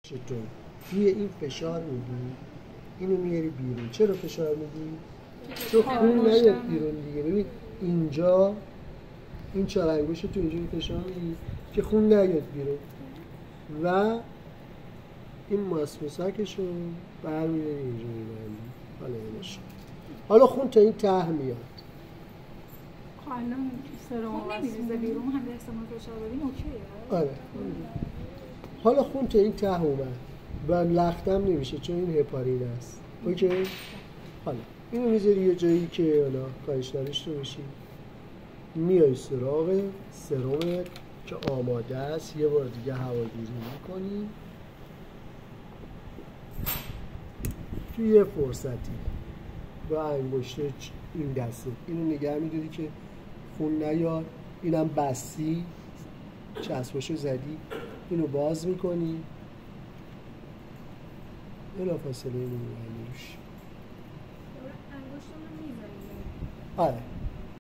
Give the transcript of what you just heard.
چطور؟ توی این فشار میدی، اینو میاری بیرون. چرا فشار میدی؟ چون خون نیاد بیرون دیگه. ببین اینجا این چهار انگشت تو اینجوری فشار میدی که خون نیاد بیرون و این ماسموسکشو برمیداری اینجا میبندی. حالا خون تا این ته میاد. حالا خون نمیریزه بیرون، هم به احتمال فشار بدیم اوکیه. آره. حالا خون تا این ته اومد و لختم نمیشه چون این هپارین است. اوکی؟ حالا اینو میذاری یه جایی که حالا کارش نداشته باشی. میای سراغ سرمت که آماده است، یه بار دیگه هواگیری میکنی توی یه فرصتی با انگشت این دسته اینو نگه میداری که خون نیاد. اینم بستی، چسبشو زدی، اینو باز میکنی، بلا فاصله اینو میبندی روش. انگشتمو میزنی. آره